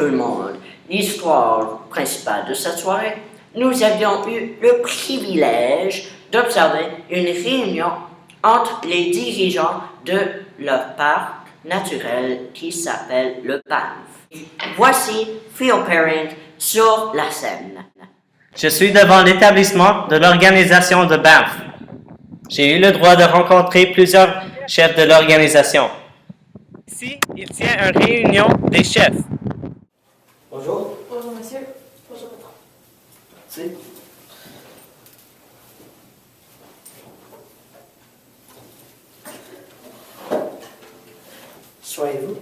tout le monde, l'histoire principale de cette soirée, nous avions eu le privilège d'observer une réunion entre les dirigeants de leur parc naturel qui s'appelle le Banff. Voici Phil Parent sur la scène. Je suis devant l'établissement de l'organisation de Banff. J'ai eu le droit de rencontrer plusieurs chefs de l'organisation. Ici, il tient une réunion des chefs. Bonjour. Bonjour monsieur. Bonjour patron. Merci. Soyez-vous.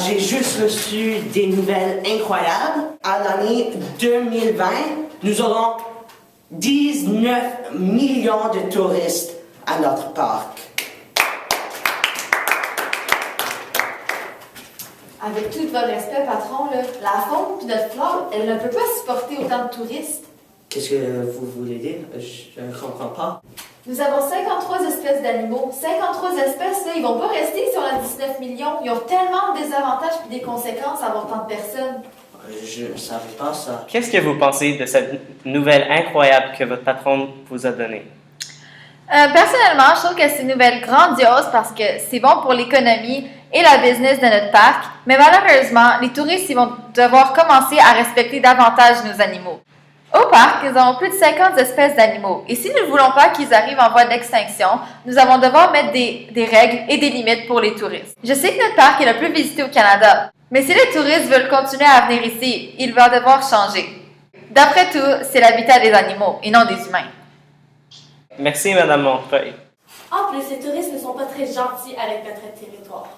J'ai juste reçu des nouvelles incroyables. À l'année 2020, nous aurons 19 millions de touristes à notre parc. Avec tout votre respect, patron, là, la faune puis notre flore, elle ne peut pas supporter autant de touristes. Qu'est-ce que vous voulez dire? Je ne comprends pas. Nous avons 53 espèces d'animaux. 53 espèces, là, ils vont pas rester sur la 19 millions. Ils ont tellement de désavantages et des conséquences à avoir tant de personnes. Je ne savais pas ça. Qu'est-ce que vous pensez de cette nouvelle incroyable que votre patron vous a donnée? Personnellement, je trouve que c'est une nouvelle grandiose parce que c'est bon pour l'économie et la business de notre parc, mais malheureusement, les touristes ils vont devoir commencer à respecter davantage nos animaux. Au parc, nous avons plus de 50 espèces d'animaux et si nous ne voulons pas qu'ils arrivent en voie d'extinction, nous allons devoir mettre des règles et des limites pour les touristes. Je sais que notre parc est le plus visité au Canada, mais si les touristes veulent continuer à venir ici, il va devoir changer. D'après tout, c'est l'habitat des animaux et non des humains. Merci, Madame Montreuil. En plus, les touristes ne sont pas très gentils avec notre territoire.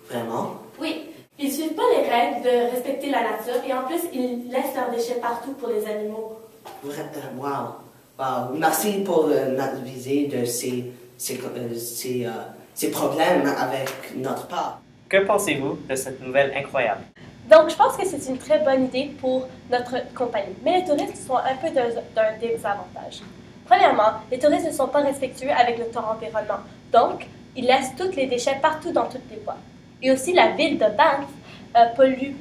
Vraiment? Oui, ils suivent pas les règles de respecter la nature et en plus, ils laissent leurs déchets partout pour les animaux. Wow. Merci pour m'aviser de ces problèmes avec notre parc. Que pensez-vous de cette nouvelle incroyable? Donc, je pense que c'est une très bonne idée pour notre compagnie. Mais les touristes sont un peu d'un désavantage. Premièrement, les touristes ne sont pas respectueux avec notre environnement. Donc, ils laissent tous les déchets partout dans toutes les bois. Et aussi, la ville de Banff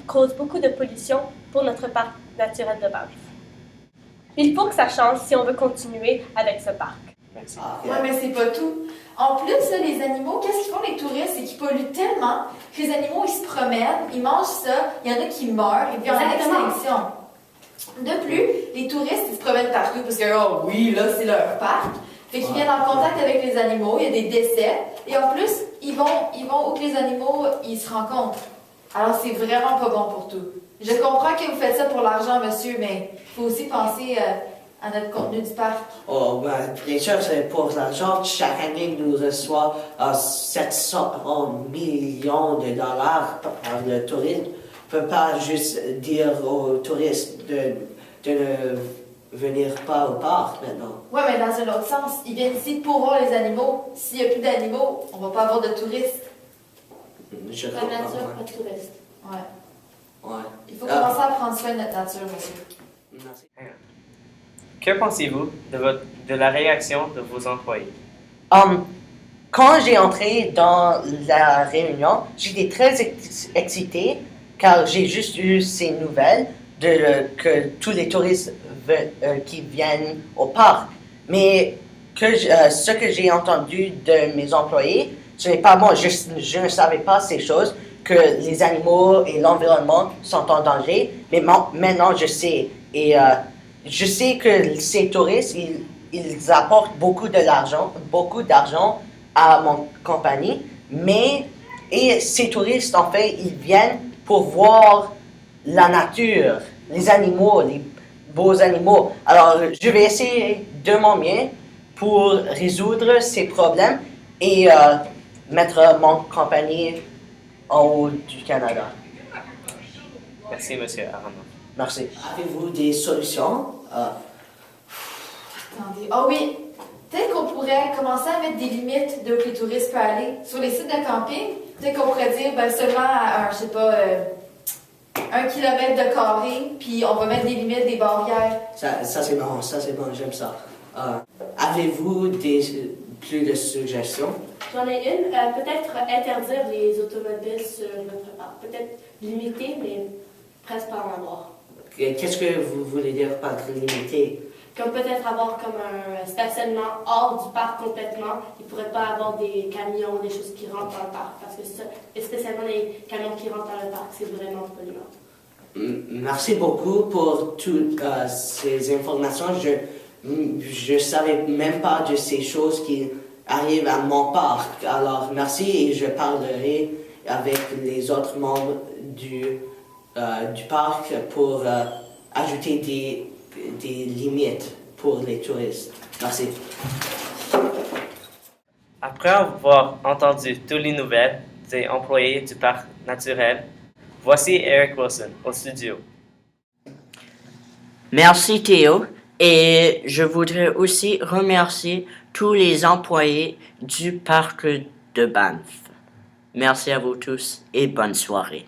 cause beaucoup de pollution pour notre parc naturel de Banff. Il faut que ça change si on veut continuer avec ce parc. Merci. Ouais, mais c'est pas tout. En plus, là, les animaux, qu'est-ce qu'ils font les touristes? C'est qu'ils polluent tellement que les animaux, ils se promènent, ils mangent ça, il y en a qui meurent et puis en extinction. De plus, les touristes, ils se promènent partout parce que, oh oui, là, c'est leur parc. Fait qu'ils viennent en contact avec les animaux, il y a des décès. Et en plus, ils vont où que les animaux, ils se rencontrent. Alors, c'est vraiment pas bon pour tout. Je comprends que vous faites ça pour l'argent, monsieur, mais il faut aussi penser à notre contenu du parc. Oh, ben, bien sûr, c'est pour l'argent. Chaque année, nous reçoit 700 millions de dollars par le tourisme. On ne peut pas juste dire aux touristes de ne venir pas au parc maintenant. Ouais, mais dans un autre sens, ils viennent ici pour voir les animaux. S'il n'y a plus d'animaux, on va pas avoir de touristes. Je La comprends, nature, ouais. pas de touristes. Ouais. Il faut commencer à prendre soin de notre nature, monsieur. Merci. Que pensez-vous de la réaction de vos employés? Quand j'ai entré dans la réunion, j'étais très excité car j'ai juste eu ces nouvelles que tous les touristes qui viennent au parc. Mais ce que j'ai entendu de mes employés, ce n'est pas bon. Je ne savais pas ces choses, que les animaux et l'environnement sont en danger. Mais maintenant, je sais. Et je sais que ces touristes, ils apportent beaucoup d'argent à mon compagnie. Et ces touristes, en fait, ils viennent pour voir la nature, les animaux, les beaux animaux. Alors, je vais essayer de mon mieux pour résoudre ces problèmes et mettre mon compagnie en haut du Canada. Merci, M. Arnaud. Merci. Avez-vous des solutions? Attendez. Ah oui! Peut-être qu'on pourrait commencer à mettre des limites de où les touristes peuvent aller. Sur les sites de camping, peut-être qu'on pourrait dire seulement à, je sais pas, 1 kilomètre de carré, puis on va mettre des limites, des barrières. Ça c'est bon, j'aime ça. Avez-vous plus de suggestions? J'en ai une. Peut-être interdire les automobiles sur notre parc. Peut-être limiter, mais presque pas en avoir. Qu'est-ce que vous voulez dire par limiter? Comme peut-être avoir comme un stationnement hors du parc complètement. Il ne pourrait pas avoir des camions, des choses qui rentrent dans le parc. Parce que ça, et spécialement les camions qui rentrent dans le parc, c'est vraiment polluant. Merci beaucoup pour toutes ces informations. Je savais même pas de ces choses qui arrivent à mon parc. Alors merci et je parlerai avec les autres membres du parc pour ajouter des limites pour les touristes. Merci. Après avoir entendu toutes les nouvelles des employés du parc naturel, voici Eric Wilson au studio. Merci Théo et je voudrais aussi remercier tous les employés du parc de Banff. Merci à vous tous et bonne soirée.